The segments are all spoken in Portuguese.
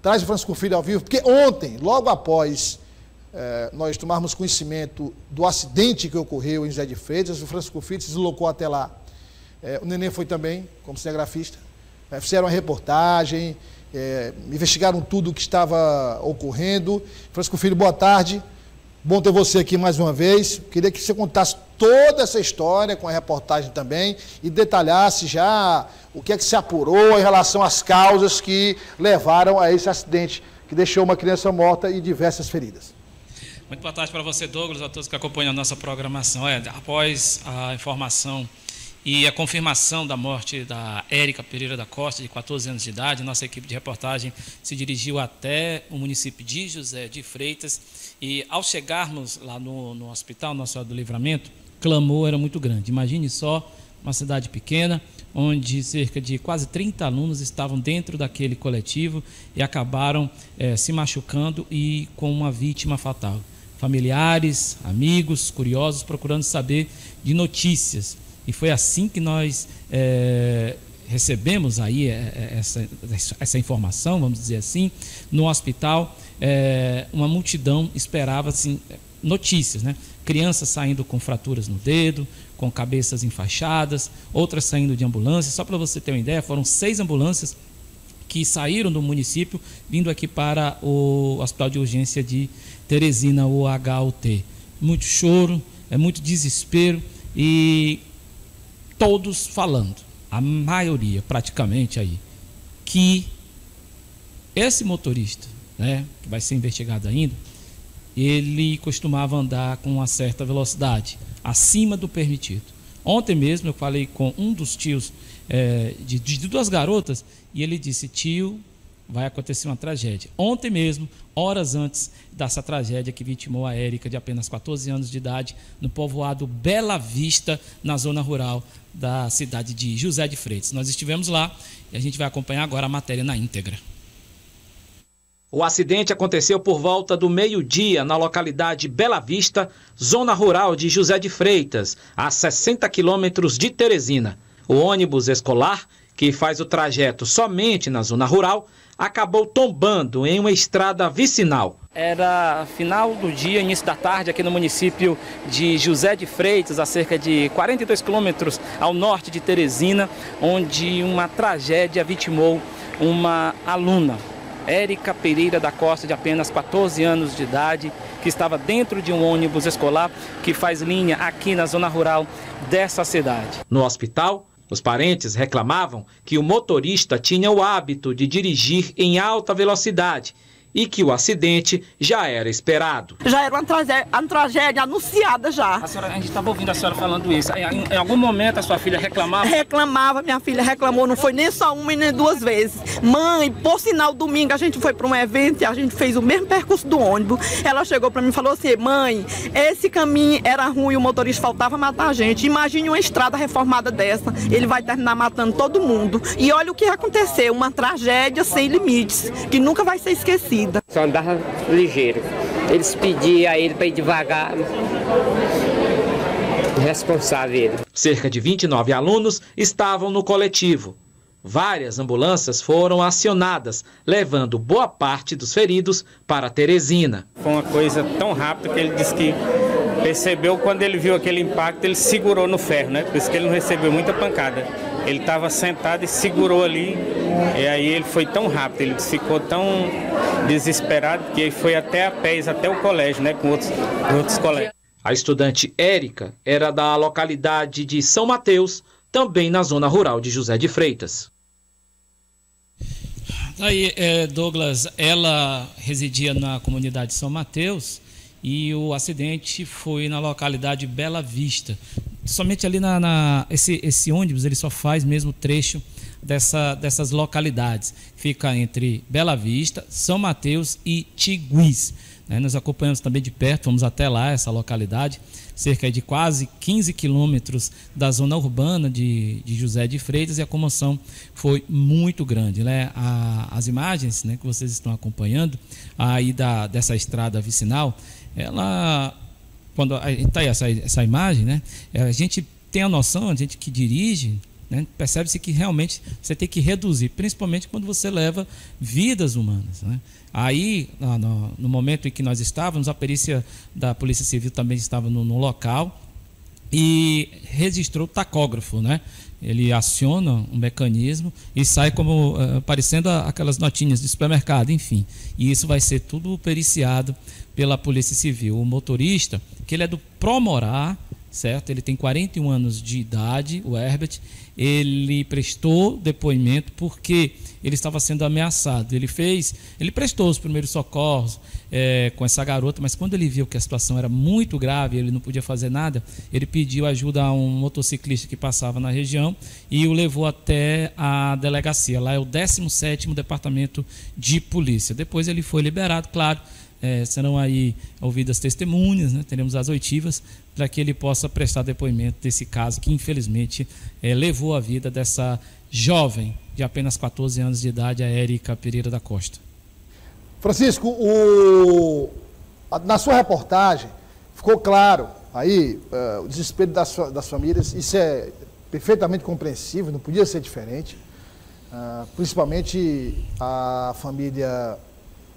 Traz o Francisco Filho ao vivo, porque ontem, logo após nós tomarmos conhecimento do acidente que ocorreu em José de Freitas, o Francisco Filho se deslocou até lá. O Nenê foi também, como cinegrafista. Fizeram uma reportagem, investigaram tudo o que estava ocorrendo. Francisco Filho, boa tarde. Bom ter você aqui mais uma vez. Queria que você contasse toda essa história com a reportagem também e detalhasse já o que é que se apurou em relação às causas que levaram a esse acidente, que deixou uma criança morta e diversas feridas. Muito boa tarde para você, Douglas, a todos que acompanham a nossa programação. Após a informação e a confirmação da morte da Érica Pereira da Costa, de 14 anos de idade, nossa equipe de reportagem se dirigiu até o município de José de Freitas e, ao chegarmos lá no hospital, Nossa Senhora do Livramento, o clamor era muito grande. Imagine só, uma cidade pequena, onde cerca de quase 30 alunos estavam dentro daquele coletivo e acabaram se machucando e com uma vítima fatal. Familiares, amigos, curiosos, procurando saber de notícias. E foi assim que nós recebemos aí essa informação, vamos dizer assim, no hospital. Uma multidão esperava assim, notícias, né? Crianças saindo com fraturas no dedo, com cabeças enfaixadas, outras saindo de ambulância. Só para você ter uma ideia, foram 6 ambulâncias que saíram do município, vindo aqui para o Hospital de Urgência de Teresina, o HUT. Muito choro, muito desespero e todos falando, a maioria praticamente aí, que esse motorista, né, que vai ser investigado ainda, ele costumava andar com uma certa velocidade, acima do permitido. Ontem mesmo eu falei com um dos tios de 2 garotas e ele disse: tio, vai acontecer uma tragédia. Ontem mesmo, horas antes dessa tragédia que vitimou a Érica, de apenas 14 anos de idade, no povoado Bela Vista, na zona rural da cidade de José de Freitas. Nós estivemos lá e a gente vai acompanhar agora a matéria na íntegra. O acidente aconteceu por volta do meio-dia na localidade Bela Vista, zona rural de José de Freitas, a 60 quilômetros de Teresina. O ônibus escolar, que faz o trajeto somente na zona rural, acabou tombando em uma estrada vicinal. Era final do dia, início da tarde, aqui no município de José de Freitas, a cerca de 42 quilômetros ao norte de Teresina, onde uma tragédia vitimou uma aluna, Érica Pereira da Costa, de apenas 14 anos de idade, que estava dentro de um ônibus escolar que faz linha aqui na zona rural dessa cidade. No hospital, os parentes reclamavam que o motorista tinha o hábito de dirigir em alta velocidade e que o acidente já era esperado. Já era uma tragédia anunciada já. A gente estava ouvindo a senhora falando isso. Em algum momento a sua filha reclamava? Reclamava, minha filha reclamou, não foi nem só uma e nem 2 vezes. Mãe, por sinal, domingo a gente foi para um evento e a gente fez o mesmo percurso do ônibus. Ela chegou para mim e falou assim: mãe, esse caminho era ruim, o motorista faltava matar a gente. Imagine uma estrada reformada dessa, ele vai terminar matando todo mundo. E olha o que aconteceu, uma tragédia sem limites, que nunca vai ser esquecida. Só andava ligeiro. Eles pediam a ele para ir devagar. Responsável ele. Cerca de 29 alunos estavam no coletivo. Várias ambulâncias foram acionadas, levando boa parte dos feridos para Teresina. Foi uma coisa tão rápida que ele disse que percebeu quando ele viu aquele impacto, ele segurou no ferro, né? Por isso que ele não recebeu muita pancada. Ele estava sentado e segurou ali, e aí ele foi tão rápido, ele ficou tão desesperado que ele foi até a pés, até o colégio, né? Com outros colegas. A estudante Érica era da localidade de São Mateus, também na zona rural de José de Freitas. Aí, Douglas, ela residia na comunidade São Mateus e o acidente foi na localidade Bela Vista. Somente ali esse ônibus ele só faz mesmo trecho dessas localidades. Fica entre Bela Vista, São Mateus e Tiguís. Nós acompanhamos também de perto, vamos até lá, essa localidade, cerca de quase 15 quilômetros da zona urbana de José de Freitas, e a comoção foi muito grande, né? As imagens, né, que vocês estão acompanhando aí dessa estrada vicinal, ela, quando está essa imagem, né, a gente tem a noção, a gente que dirige, né? Percebe-se que realmente você tem que reduzir, principalmente quando você leva vidas humanas, né? Aí, no momento em que nós estávamos, a perícia da Polícia Civil também estava no local e registrou o tacógrafo, né? Ele aciona um mecanismo e sai como parecendo aquelas notinhas de supermercado, enfim. E isso vai ser tudo periciado pela Polícia Civil. O motorista, que ele é do Promorá, certo? Ele tem 41 anos de idade, o Herbert. Ele prestou depoimento porque ele estava sendo ameaçado. Ele prestou os primeiros socorros com essa garota, mas quando ele viu que a situação era muito grave, ele não podia fazer nada, ele pediu ajuda a um motociclista que passava na região e o levou até a delegacia. Lá é o 17º Departamento de Polícia. Depois ele foi liberado, claro. Serão aí ouvidas testemunhas, né? Teremos as oitivas para que ele possa prestar depoimento desse caso que infelizmente levou a vida dessa jovem de apenas 14 anos de idade, a Érica Pereira da Costa. Francisco, na sua reportagem ficou claro aí o desespero das famílias. Isso é perfeitamente compreensível, não podia ser diferente, principalmente a família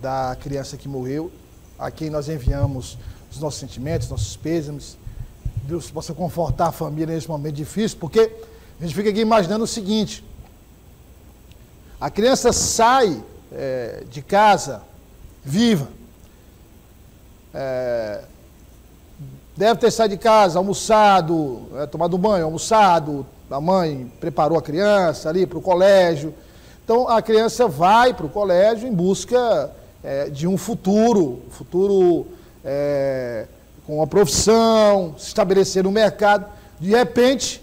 da criança que morreu, a quem nós enviamos os nossos sentimentos, nossos pêsames. Deus possa confortar a família nesse momento difícil, porque a gente fica aqui imaginando o seguinte: a criança sai de casa viva, deve ter saído de casa, almoçado, tomado banho, almoçado, a mãe preparou a criança ali para o colégio. Então a criança vai para o colégio em busca de um futuro com uma profissão, se estabelecer no mercado. De repente,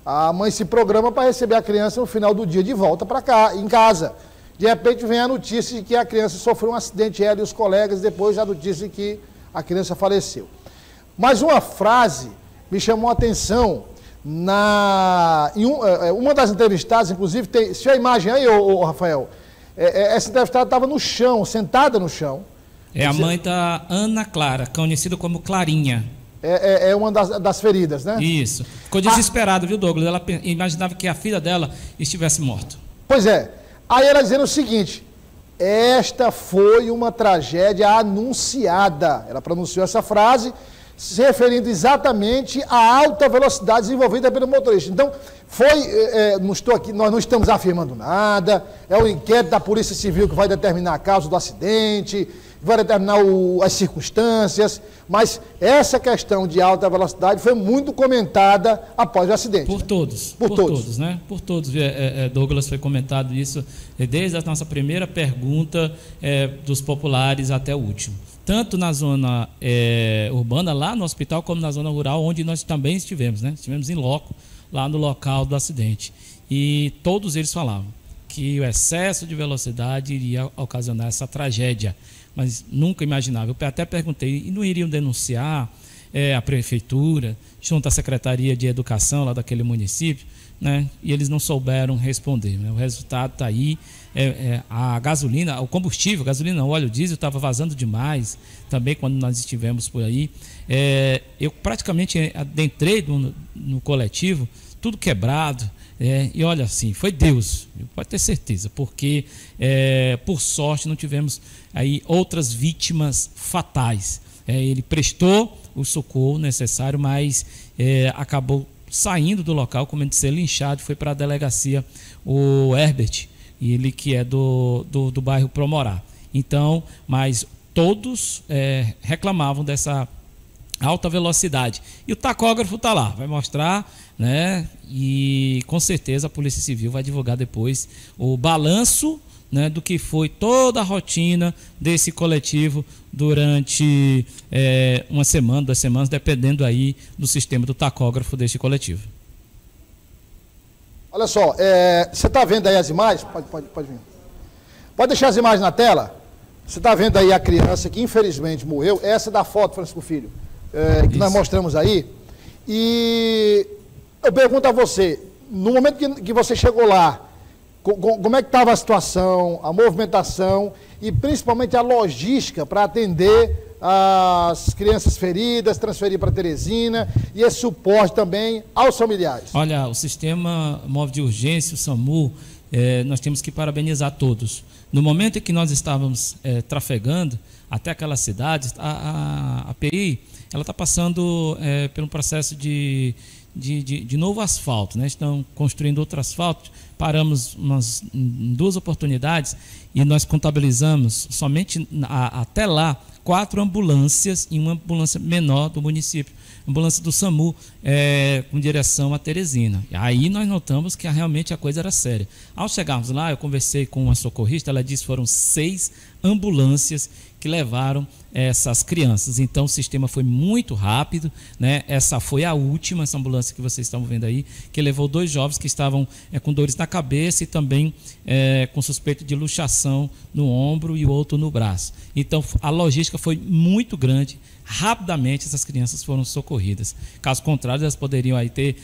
a mãe se programa para receber a criança no final do dia de volta para cá, em casa. De repente vem a notícia de que a criança sofreu um acidente, ela e os colegas, depois a notícia de que a criança faleceu. Mas uma frase me chamou a atenção em uma das entrevistadas, inclusive, se a imagem aí, Rafael, essa entrevistada estava no chão, sentada no chão. É a mãe da Ana Clara, conhecida como Clarinha. É uma das feridas, né? Isso. Ficou desesperada, viu, Douglas? Ela imaginava que a filha dela estivesse morta. Pois é. Aí ela dizendo o seguinte: esta foi uma tragédia anunciada. Ela pronunciou essa frase se referindo exatamente à alta velocidade desenvolvida pelo motorista. Então, nós não estamos afirmando nada, é o inquérito da Polícia Civil que vai determinar a causa do acidente, vai determinar as circunstâncias, mas essa questão de alta velocidade foi muito comentada após o acidente. Por todos. Por todos, né? Por todos, Douglas, foi comentado isso desde a nossa primeira pergunta dos populares até o último. Tanto na zona urbana, lá no hospital, como na zona rural, onde nós também estivemos, né? Estivemos em loco, lá no local do acidente. E todos eles falavam que o excesso de velocidade iria ocasionar essa tragédia. Mas nunca imaginava. Eu até perguntei, e não iriam denunciar a prefeitura, junto à Secretaria de Educação lá daquele município, né? E eles não souberam responder, né? O resultado está aí. A gasolina, o combustível, o óleo diesel estava vazando demais também quando nós estivemos por aí. Eu praticamente adentrei no coletivo, tudo quebrado. E olha assim, foi Deus, pode ter certeza, porque por sorte não tivemos aí outras vítimas fatais. Ele prestou o socorro necessário, mas acabou saindo do local, como de ser linchado, foi para a delegacia o Herbert, ele que é do bairro Promorá. Então, mas todos reclamavam dessa alta velocidade. E o tacógrafo está lá, vai mostrar, né? E com certeza a Polícia Civil vai divulgar depois o balanço, né, do que foi toda a rotina desse coletivo durante uma semana, 2 semanas, dependendo aí do sistema do tacógrafo deste coletivo. Olha só, você está vendo aí as imagens? Pode vir. Pode deixar as imagens na tela? Você está vendo aí a criança que infelizmente morreu, essa da foto, Francisco Filho, que nós mostramos aí. E eu pergunto a você, no momento que você chegou lá, como é que estava a situação, a movimentação e principalmente a logística para atender as crianças feridas, transferir para Teresina e esse suporte também aos familiares? Olha, o Sistema Móvel de Urgência, o SAMU, nós temos que parabenizar todos. No momento em que nós estávamos trafegando até aquelas cidades, a PI ela está passando por um processo de novo asfalto, né? Estão construindo outro asfalto. Paramos em 2 oportunidades e nós contabilizamos somente até lá 4 ambulâncias e uma ambulância menor do município, ambulância do SAMU com direção a Teresina. E aí nós notamos que realmente a coisa era séria. Ao chegarmos lá, eu conversei com uma socorrista, ela disse que foram 6 ambulâncias que levaram essas crianças. Então o sistema foi muito rápido, né? Essa foi a última, essa ambulância que vocês estão vendo aí, que levou 2 jovens que estavam com dores na cabeça e também com suspeito de luxação no ombro e o outro no braço. Então a logística foi muito grande. Rapidamente essas crianças foram socorridas. Caso contrário, elas poderiam aí ter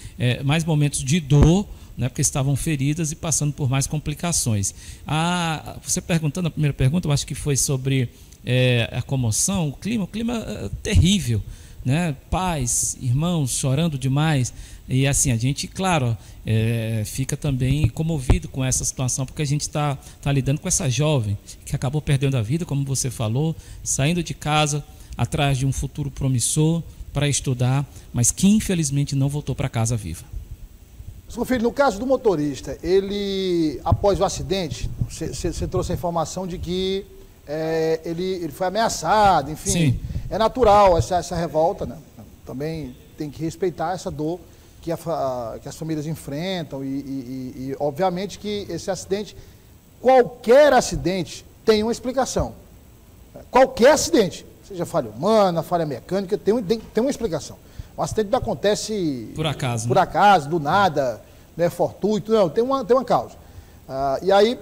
mais momentos de dor, né, porque estavam feridas e passando por mais complicações. Você perguntando, a primeira pergunta, eu acho que foi sobre a comoção, o clima terrível, né? Pais, irmãos chorando demais. E assim, a gente, claro, fica também comovido com essa situação, porque a gente está lidando com essa jovem que acabou perdendo a vida, como você falou, saindo de casa atrás de um futuro promissor para estudar, mas que infelizmente não voltou para casa viva. Seu filho, no caso do motorista, ele, após o acidente, você trouxe a informação de que ele foi ameaçado, enfim. Sim. É natural essa revolta, né? Também tem que respeitar essa dor que as famílias enfrentam e obviamente que esse acidente, qualquer acidente tem uma explicação. Qualquer acidente, seja falha humana, falha mecânica, tem uma explicação. Um acidente não acontece por acaso, por acaso, do nada, né, fortuito, não, tem uma causa. E aí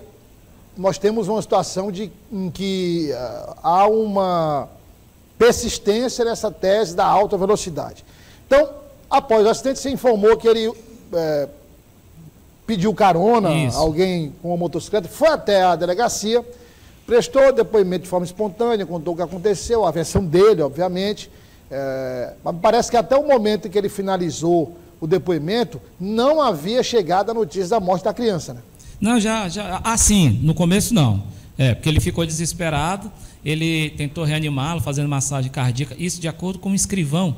nós temos uma situação em que há uma persistência nessa tese da alta velocidade. Então, após o acidente, se informou que ele pediu carona, alguém com uma motocicleta, foi até a delegacia, prestou depoimento de forma espontânea, contou o que aconteceu, a versão dele, obviamente. Mas parece que até o momento em que ele finalizou o depoimento, não havia chegado a notícia da morte da criança, né? Não, sim, no começo não. Porque ele ficou desesperado, ele tentou reanimá-lo, fazendo massagem cardíaca, isso de acordo com o escrivão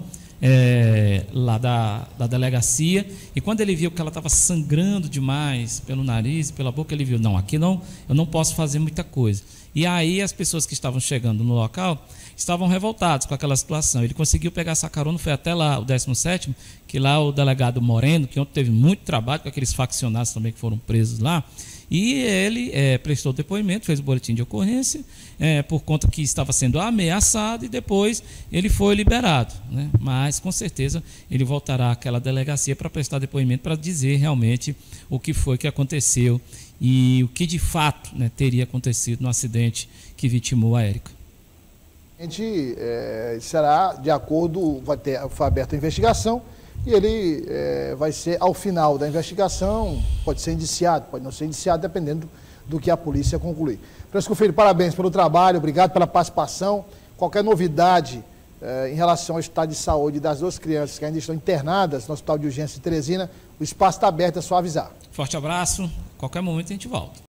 lá da delegacia, e quando ele viu que ela estava sangrando demais pelo nariz, pela boca, ele viu, não, aqui não, eu não posso fazer muita coisa. E aí as pessoas que estavam chegando no local estavam revoltados com aquela situação. Ele conseguiu pegar essa carona, foi até lá o 17º, que lá o delegado Moreno, que ontem teve muito trabalho com aqueles faccionados também que foram presos lá, e ele prestou depoimento, fez o boletim de ocorrência, por conta que estava sendo ameaçado, e depois ele foi liberado, né? Mas com certeza ele voltará àquela delegacia para prestar depoimento, para dizer realmente o que foi que aconteceu e o que de fato, né, teria acontecido no acidente que vitimou a Érica. A gente será de acordo, foi aberta a investigação e ele vai ser, ao final da investigação, pode ser indiciado, pode não ser indiciado, dependendo do que a polícia concluir. Francisco Filho, parabéns pelo trabalho, obrigado pela participação. Qualquer novidade em relação ao estado de saúde das 2 crianças que ainda estão internadas no Hospital de Urgência de Teresina, o espaço está aberto, é só avisar. Forte abraço, qualquer momento a gente volta.